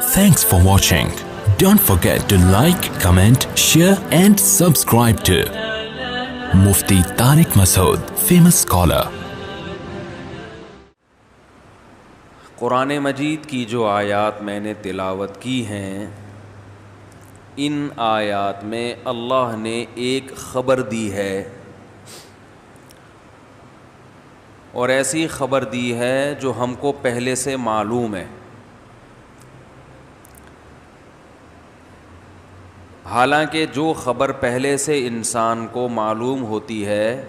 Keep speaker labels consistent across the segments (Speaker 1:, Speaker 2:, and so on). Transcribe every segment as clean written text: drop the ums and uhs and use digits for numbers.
Speaker 1: Thanks for watching. Don't forget to like, comment, share and subscribe to Mufti Tariq Masood, famous scholar.
Speaker 2: قرآن مجید کی جو آیات میں نے تلاوت کی ہیں، ان آیات میں اللہ نے ایک خبر دی ہے، اور ایسی خبر دی ہے جو ہم کو پہلے سے معلوم ہے۔ حالانکہ جو خبر پہلے سے انسان کو معلوم ہوتی ہے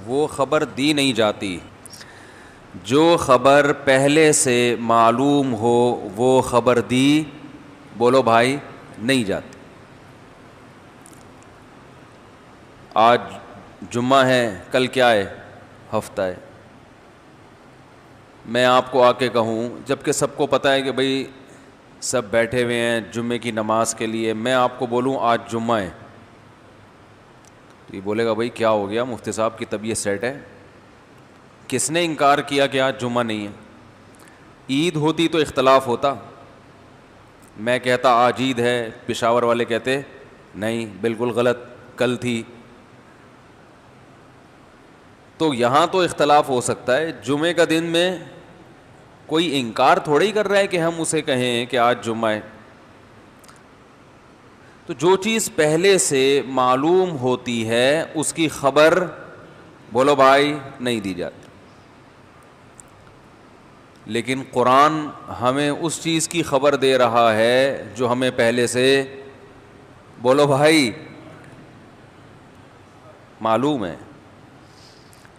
Speaker 2: وہ خبر دی نہیں جاتی، جو خبر پہلے سے معلوم ہو وہ خبر دی، بولو بھائی، نہیں جاتی۔ آج جمعہ ہے، کل کیا ہے؟ ہفتہ ہے۔ میں آپ کو آ کے کہوں، جبکہ سب کو پتہ ہے کہ بھئی سب بیٹھے ہوئے ہیں جمعے کی نماز کے لیے، میں آپ کو بولوں آج جمعہ ہے، تو یہ بولے گا بھئی کیا ہو گیا، مفتی صاحب کی طبیعت سیٹ ہے؟ کس نے انکار کیا کہ آج جمعہ نہیں ہے؟ عید ہوتی تو اختلاف ہوتا، میں کہتا آج عید ہے، پشاور والے کہتے نہیں بالکل غلط، کل تھی، تو یہاں تو اختلاف ہو سکتا ہے۔ جمعے کا دن میں کوئی انکار تھوڑا ہی کر رہا ہے کہ ہم اسے کہیں کہ آج جمعہ ہے۔ تو جو چیز پہلے سے معلوم ہوتی ہے اس کی خبر، بولو بھائی، نہیں دی جاتی۔ لیکن قرآن ہمیں اس چیز کی خبر دے رہا ہے جو ہمیں پہلے سے، بولو بھائی، معلوم ہے۔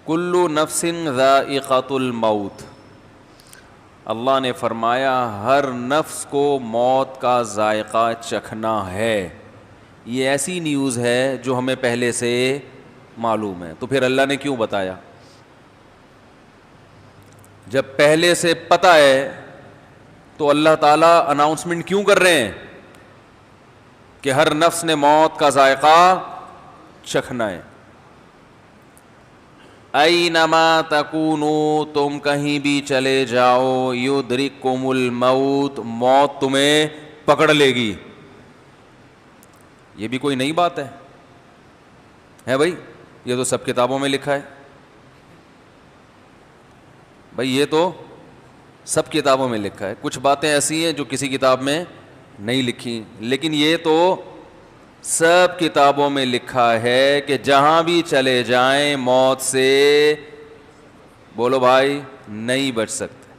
Speaker 2: کل نفس ذائقۃ الموت، اللہ نے فرمایا ہر نفس کو موت کا ذائقہ چکھنا ہے۔ یہ ایسی نیوز ہے جو ہمیں پہلے سے معلوم ہے، تو پھر اللہ نے کیوں بتایا؟ جب پہلے سے پتہ ہے تو اللہ تعالیٰ اناؤنسمنٹ کیوں کر رہے ہیں کہ ہر نفس نے موت کا ذائقہ چکھنا ہے؟ اینما تکونوا، تم کہیں بھی چلے جاؤ، یدرککم الموت، موت تمہیں پکڑ لے گی۔ یہ بھی کوئی نئی بات ہے بھائی؟ یہ تو سب کتابوں میں لکھا ہے بھائی، یہ تو سب کتابوں میں لکھا ہے۔ کچھ باتیں ایسی ہیں جو کسی کتاب میں نہیں لکھی، لیکن یہ تو سب کتابوں میں لکھا ہے کہ جہاں بھی چلے جائیں موت سے، بولو بھائی، نہیں بچ سکتے۔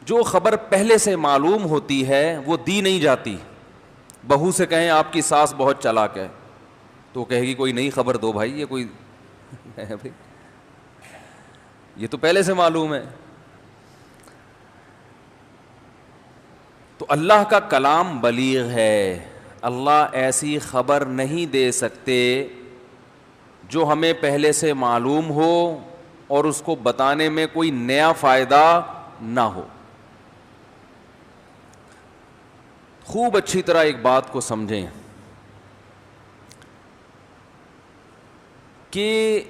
Speaker 2: جو خبر پہلے سے معلوم ہوتی ہے وہ دی نہیں جاتی۔ بہو سے کہیں آپ کی ساس بہت چالاک ہے، تو وہ کہے گی کوئی نئی خبر دو بھائی، یہ کوئی بھائی یہ تو پہلے سے معلوم ہے۔ تو اللہ کا کلام بلیغ ہے، اللہ ایسی خبر نہیں دے سکتے جو ہمیں پہلے سے معلوم ہو اور اس کو بتانے میں کوئی نیا فائدہ نہ ہو۔ خوب اچھی طرح ایک بات کو سمجھیں کہ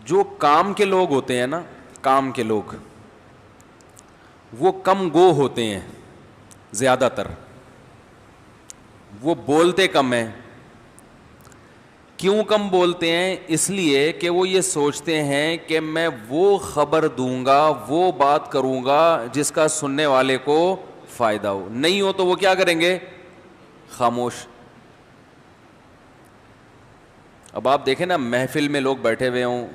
Speaker 2: جو کام کے لوگ ہوتے ہیں نا، کام کے لوگ، وہ کم گو ہوتے ہیں، زیادہ تر وہ بولتے کم ہیں۔ کیوں کم بولتے ہیں؟ اس لیے کہ وہ یہ سوچتے ہیں کہ میں وہ خبر دوں گا، وہ بات کروں گا جس کا سننے والے کو فائدہ ہو، نہیں ہو تو وہ کیا کریں گے؟ خاموش۔ اب آپ دیکھیں نا، محفل میں لوگ بیٹھے ہوئے ہوں،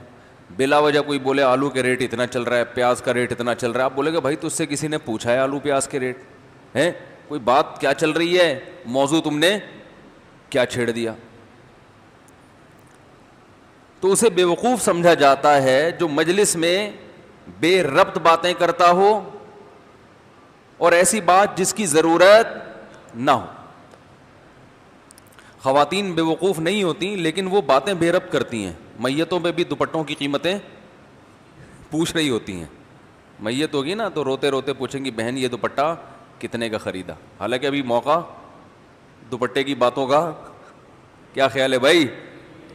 Speaker 2: بلا وجہ کوئی بولے آلو کے ریٹ اتنا چل رہا ہے، پیاز کا ریٹ اتنا چل رہا ہے، آپ بولے گا بھائی تجھ سے کسی نے پوچھا ہے آلو پیاز کے ریٹ ہیں؟ کوئی بات کیا چل رہی ہے، موضوع تم نے کیا چھیڑ دیا؟ تو اسے بیوقوف سمجھا جاتا ہے جو مجلس میں بے ربط باتیں کرتا ہو اور ایسی بات جس کی ضرورت نہ ہو۔ خواتین بیوقوف نہیں ہوتی، لیکن وہ باتیں بے ربط کرتی ہیں۔ میتوں پہ بھی دوپٹوں کی قیمتیں پوچھ رہی ہوتی ہیں۔ میت ہوگی نا تو روتے روتے پوچھیں گی بہن یہ دوپٹہ کتنے کا خریدا، حالانکہ ابھی موقع دوپٹے کی باتوں کا کیا خیال ہے بھائی؟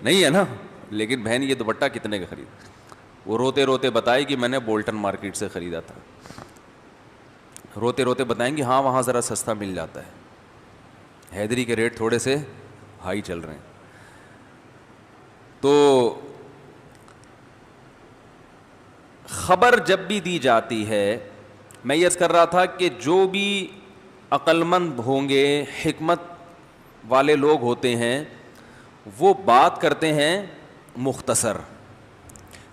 Speaker 2: نہیں ہے نا، لیکن بہن یہ دوپٹہ کتنے کا خریدا، وہ روتے روتے بتائے کہ میں نے بولٹن مارکیٹ سے خریدا تھا۔ روتے روتے بتائیں گے ہاں وہاں ذرا سستا مل جاتا ہے، حیدری کے ریٹ تھوڑے سے ہائی چل رہے ہیں. تو خبر جب بھی دی جاتی ہے، میں یہ عرض کر رہا تھا کہ جو بھی عقل مند ہوں گے، حکمت والے لوگ ہوتے ہیں، وہ بات کرتے ہیں مختصر.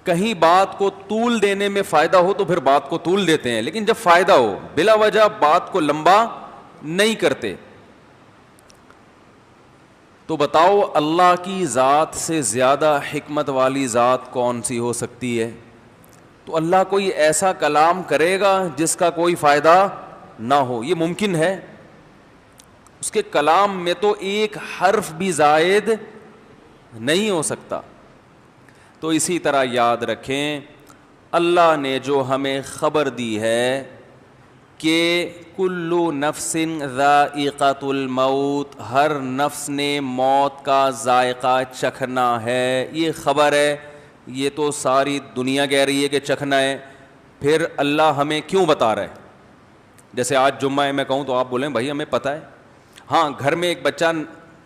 Speaker 2: کہیں بات کو طول دینے میں فائدہ ہو تو پھر بات کو طول دیتے ہیں، لیکن جب فائدہ ہو بلا وجہ بات کو لمبا نہیں کرتے. تو بتاؤ اللہ کی ذات سے زیادہ حکمت والی ذات کون سی ہو سکتی ہے؟ تو اللہ کوئی ایسا کلام کرے گا جس کا کوئی فائدہ نہ ہو؟ یہ ممکن ہے؟ اس کے کلام میں تو ایک حرف بھی زائد نہیں ہو سکتا. تو اسی طرح یاد رکھیں، اللہ نے جو ہمیں خبر دی ہے کہ کل نفس ذائقۃ الموت، ہر نفس نے موت کا ذائقہ چکھنا ہے، یہ خبر ہے. یہ تو ساری دنیا کہہ رہی ہے کہ چکھنا ہے، پھر اللہ ہمیں کیوں بتا رہا ہے؟ جیسے آج جمعہ ہے، میں کہوں تو آپ بولیں بھائی ہمیں پتہ ہے. ہاں، گھر میں ایک بچہ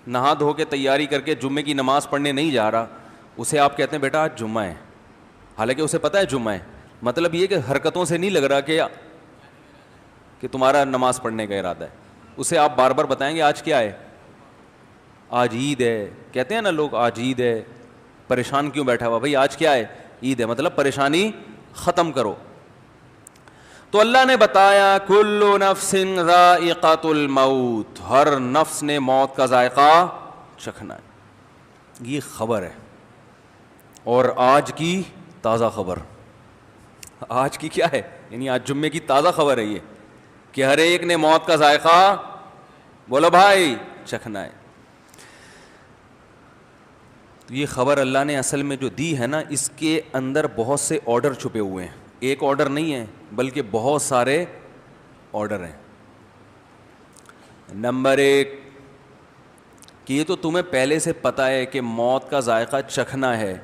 Speaker 2: نہا دھو کے تیاری کر کے جمعے کی نماز پڑھنے نہیں جا رہا، اسے آپ کہتے ہیں بیٹا آج جمعہ ہے، حالانکہ اسے پتہ ہے جمعہ ہے. مطلب یہ کہ حرکتوں سے نہیں لگ رہا کہ تمہارا نماز پڑھنے کا ارادہ ہے. اسے آپ بار بار بتائیں گے آج کیا ہے؟ آج عید ہے. کہتے ہیں نا لوگ آج عید ہے، پریشان کیوں بیٹھا ہوا؟ بھائی آج کیا ہے؟ عید ہے، مطلب پریشانی ختم کرو. تو اللہ نے بتایا کل نفس ذائقۃ الموت، ہر نفس نے موت کا ذائقہ چکھنا ہے. یہ خبر ہے، اور آج کی تازہ خبر. آج کی کیا ہے؟ یعنی آج جمعے کی تازہ خبر ہے یہ کہ ہر ایک نے موت کا ذائقہ بولو بھائی چکھنا ہے. یہ خبر اللہ نے اصل میں جو دی ہے نا، اس کے اندر بہت سے آرڈر چھپے ہوئے ہیں. ایک آرڈر نہیں ہے بلکہ بہت سارے آرڈر ہیں. نمبر 1 کہ یہ تو تمہیں پہلے سے پتہ ہے کہ موت کا ذائقہ چکھنا ہے،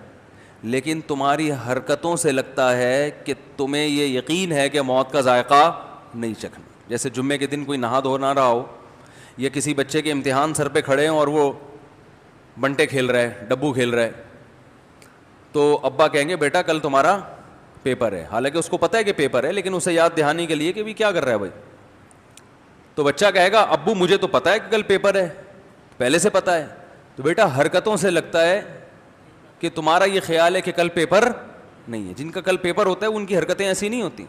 Speaker 2: لیکن تمہاری حرکتوں سے لگتا ہے کہ تمہیں یہ یقین ہے کہ موت کا ذائقہ نہیں چکھنا. جیسے جمعے کے دن کوئی نہا دھو نہ رہا ہو، یا کسی بچے کے امتحان سر پہ کھڑے ہوں اور وہ بنٹے کھیل رہا ہے، ڈبو کھیل رہا ہے، تو ابا کہیں گے بیٹا کل تمہارا پیپر ہے. حالانکہ اس کو پتہ ہے کہ پیپر ہے، لیکن اسے یاد دہانی کے لیے کہ بھی کیا کر رہا ہے بھائی. تو بچہ کہے گا ابو مجھے تو پتہ ہے کہ کل پیپر ہے، پہلے سے پتہ ہے. تو بیٹا حرکتوں سے لگتا ہے کہ تمہارا یہ خیال ہے کہ کل پیپر نہیں ہے. جن کا کل پیپر ہوتا ہے ان کی حرکتیں ایسی نہیں ہوتی.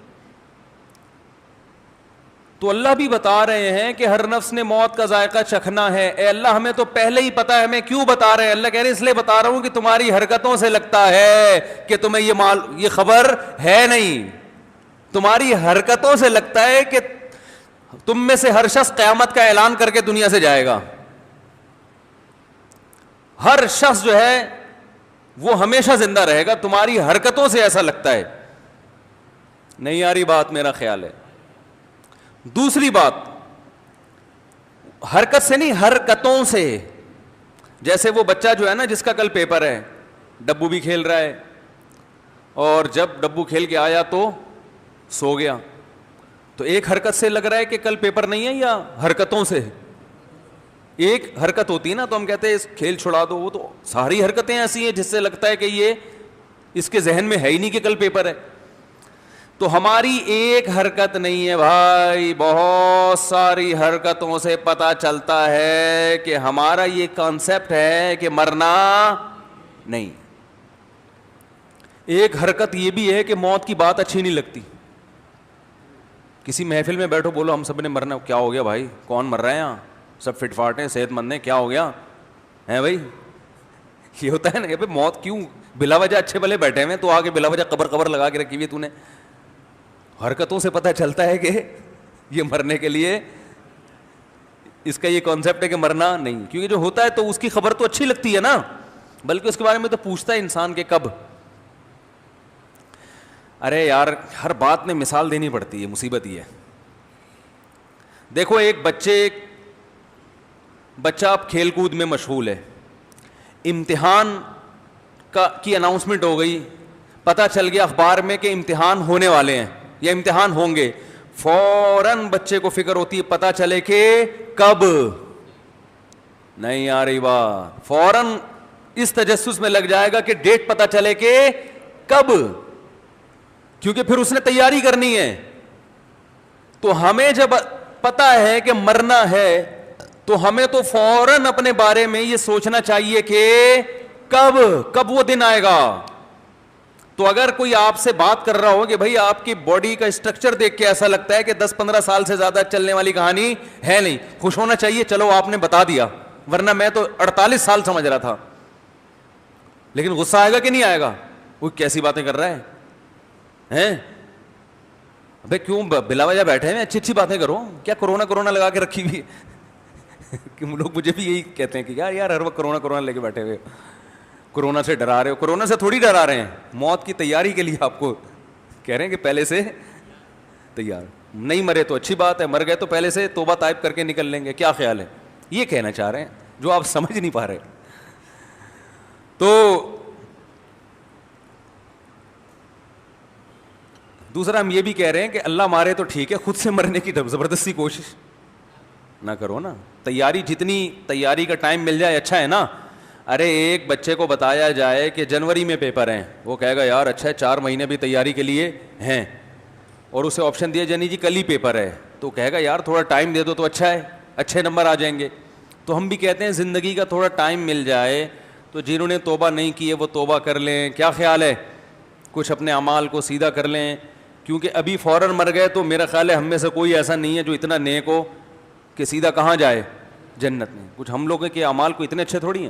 Speaker 2: تو اللہ بھی بتا رہے ہیں کہ ہر نفس نے موت کا ذائقہ چکھنا ہے. اے اللہ ہمیں تو پہلے ہی پتا ہے، ہمیں کیوں بتا رہے ہیں؟ اللہ کہہ رہے ہیں اس لیے بتا رہا ہوں کہ تمہاری حرکتوں سے لگتا ہے کہ تمہیں یہ خبر ہے نہیں. تمہاری حرکتوں سے لگتا ہے کہ تم میں سے ہر شخص قیامت کا اعلان کر کے دنیا سے جائے گا. ہر شخص جو ہے وہ ہمیشہ زندہ رہے گا. تمہاری حرکتوں سے ایسا لگتا ہے. نہیں آ رہی بات؟ میرا خیال ہے. دوسری بات، حرکت سے نہیں، حرکتوں سے. جیسے وہ بچہ جو ہے نا جس کا کل پیپر ہے، ڈبو بھی کھیل رہا ہے، اور جب ڈبو کھیل کے آیا تو سو گیا. تو ایک حرکت سے لگ رہا ہے کہ کل پیپر نہیں ہے، یا حرکتوں سے؟ ایک حرکت ہوتی ہے نا، تو ہم کہتے ہیں اس کھیل چھڑا دو. وہ تو ساری حرکتیں ایسی ہیں جس سے لگتا ہے کہ یہ اس کے ذہن میں ہے ہی نہیں کہ کل پیپر ہے. تو ہماری ایک حرکت نہیں ہے بھائی، بہت ساری حرکتوں سے پتہ چلتا ہے کہ ہمارا یہ کانسیپٹ ہے کہ مرنا نہیں. ایک حرکت یہ بھی ہے کہ موت کی بات اچھی نہیں لگتی. کسی محفل میں بیٹھو بولو ہم سب نے مرنا، کیا ہو گیا بھائی، کون مر رہا ہے یہاں؟ سب فٹ فاٹ ہیں، صحت مند ہیں، کیا ہو گیا ہے بھائی؟ یہ ہوتا ہے نا کہ موت کیوں بلا وجہ اچھے بھلے بیٹھے ہوئے تو آگے بلا وجہ قبر لگا کے رکھی ہوئی. تو نے حرکتوں سے پتہ چلتا ہے کہ یہ مرنے کے لیے اس کا یہ کانسیپٹ ہے کہ مرنا نہیں. کیونکہ جو ہوتا ہے تو اس کی خبر تو اچھی لگتی ہے نا، بلکہ اس کے بارے میں تو پوچھتا ہے انسان کہ کب. ارے یار ہر بات میں مثال دینی پڑتی ہے، مصیبت یہ ہے. دیکھو ایک بچہ اب کھیل کود میں مشغول ہے، امتحان کی اناؤنسمنٹ ہو گئی، پتہ چل گیا اخبار میں کہ امتحان ہونے والے ہیں یا امتحان ہوں گے. فوراً بچے کو فکر ہوتی ہے پتا چلے کہ کب. نہیں آ رہی بات. فوراً اس تجسس میں لگ جائے گا کہ ڈیٹ پتا چلے کہ کب, کیونکہ پھر اس نے تیاری کرنی ہے. تو ہمیں جب پتا ہے کہ مرنا ہے تو ہمیں تو فوراً اپنے بارے میں یہ سوچنا چاہیے کہ کب وہ دن آئے گا. تو اگر کوئی آپ سے بات کر رہا ہو کہ بھائی آپ کی باڈی کا اسٹرکچر دیکھ کے ایسا لگتا ہے کہ 10-15 سال سے زیادہ چلنے والی کہانی ہے نہیں, خوش ہونا چاہیے, چلو آپ نے بتا دیا, ورنہ میں تو 48 سال سمجھ رہا تھا. لیکن غصہ آئے گا کہ نہیں آئے گا؟ وہ کیسی باتیں کر رہا ہے, ابے کیوں بلا وجہ بیٹھے ہیں, اچھی اچھی باتیں کرو, کیا کرونا لگا کے رکھی ہوئی ہے. کہ لوگ مجھے بھی یہی کہتے ہیں کہ یار ہر وقت کرونا لے کے بیٹھے ہوئے, کرونا سے ڈرا رہے ہو. کرونا سے تھوڑی ڈرا رہے ہیں, موت کی تیاری کے لیے آپ کو کہہ رہے ہیں کہ پہلے سے تیار. نہیں مرے تو اچھی بات ہے, مر گئے تو پہلے سے توبہ طائب کر کے نکل لیں گے. کیا خیال ہے؟ یہ کہنا چاہ رہے ہیں جو آپ سمجھ نہیں پا رہے. تو دوسرا ہم یہ بھی کہہ رہے ہیں کہ اللہ مارے تو ٹھیک ہے, خود سے مرنے کی زبردستی کوشش نہ کرو نا. تیاری جتنی تیاری کا ٹائم مل جائے اچھا ہے نا. ارے ایک بچے کو بتایا جائے کہ جنوری میں پیپر ہیں, وہ کہے گا یار اچھا ہے 4 مہینے بھی تیاری کے لیے ہیں, اور اسے آپشن دیا جانی جی کل ہی پیپر ہے, تو کہے گا یار تھوڑا ٹائم دے دو تو اچھا ہے, اچھے نمبر آ جائیں گے. تو ہم بھی کہتے ہیں زندگی کا تھوڑا ٹائم مل جائے تو جنہوں نے توبہ نہیں کی ہے وہ توبہ کر لیں. کیا خیال ہے؟ کچھ اپنے اعمال کو سیدھا کر لیں, کیونکہ ابھی فوراً مر گئے تو میرا خیال ہے ہم میں سے کوئی ایسا نہیں ہے جو اتنا نیک ہو کہ سیدھا کہاں جائے, جنت میں. کچھ ہم لوگوں کے اعمال کو اتنے اچھے تھوڑی ہیں.